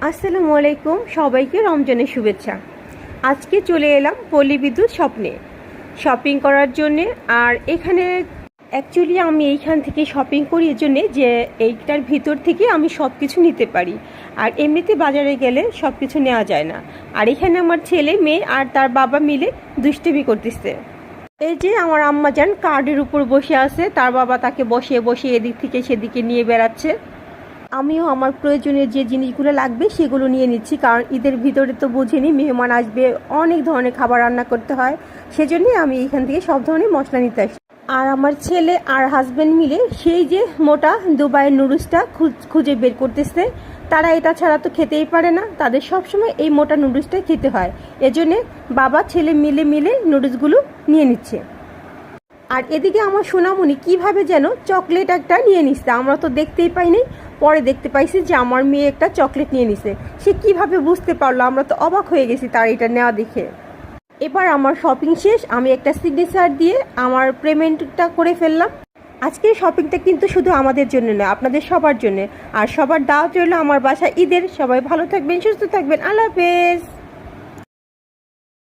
আসসালামু আলাইকুম, সবাইকে রমজানের শুভেচ্ছা। আজকে চলে এলাম পল্লী বিদ্যুৎ স্বপ্নে শপিং করার জন্যে। আর এখানে অ্যাকচুয়ালি আমি এইখান থেকে শপিং করি এর জন্যে যে এইটার ভিতর থেকে আমি সব কিছু নিতে পারি, আর এমনিতে বাজারে গেলে সব কিছু নেওয়া যায় না। আর এখানে আমার ছেলে মেয়ে আর তার বাবা মিলে দুষ্টুমি করতেছে। এই যে আমার আম্মাজান কার্ডের উপর বসে আছে, তার বাবা তাকে বসিয়ে বসিয়ে এদিক থেকে সেদিকে নিয়ে বেড়াচ্ছে। আমিও আমার প্রয়োজনীয় যে জিনিসগুলো লাগবে সেগুলো নিয়ে নিচ্ছি, কারণ ঈদের ভিতরে তো বুঝিনি মেহমান আসবে, অনেক ধরনের খাবার রান্না করতে হয়। সেজন্যই আমি এখান থেকে সব ধরনের মশলা নিতে আসি। আর আমার ছেলে আর হাজব্যান্ড মিলে সেই যে মোটা দুবাইয়ের নুডলসটা খুঁজে বের করতেছে। তারা এটা ছাড়া তো খেতেই পারে না, তাদের সবসময় এই মোটা নুডলসটাই খেতে হয়। এজন্যে বাবা ছেলে মিলে মিলে নুডলসগুলো নিয়ে নিচ্ছে। আর এদিকে আমার সোনামণি কিভাবে যেন চকলেট একটা নিয়ে নিচ্ছে, আমরা তো দেখতেই পাইনি। পরে দেখতে পাইছি যে আমার মেয়ে একটা চকলেট নিয়ে নিছে। সে কিভাবে বুঝতে পারলো, আমরা তো অবাক হয়ে গেছি তার এটা নেওয়া দেখে। এবার আমার শপিং শেষ, আমি একটা সিগনেচার দিয়ে আমার পেমেন্টটা করে ফেললাম। আজকের শপিংটা কিন্তু শুধু আমাদের জন্য না, আপনাদের সবার জন্য। আর সবার দাওয়াত রইল আমার বাসায় ঈদের। সবাই ভালো থাকবেন, সুস্থ থাকবেন। আল্লাহ হাফেজ।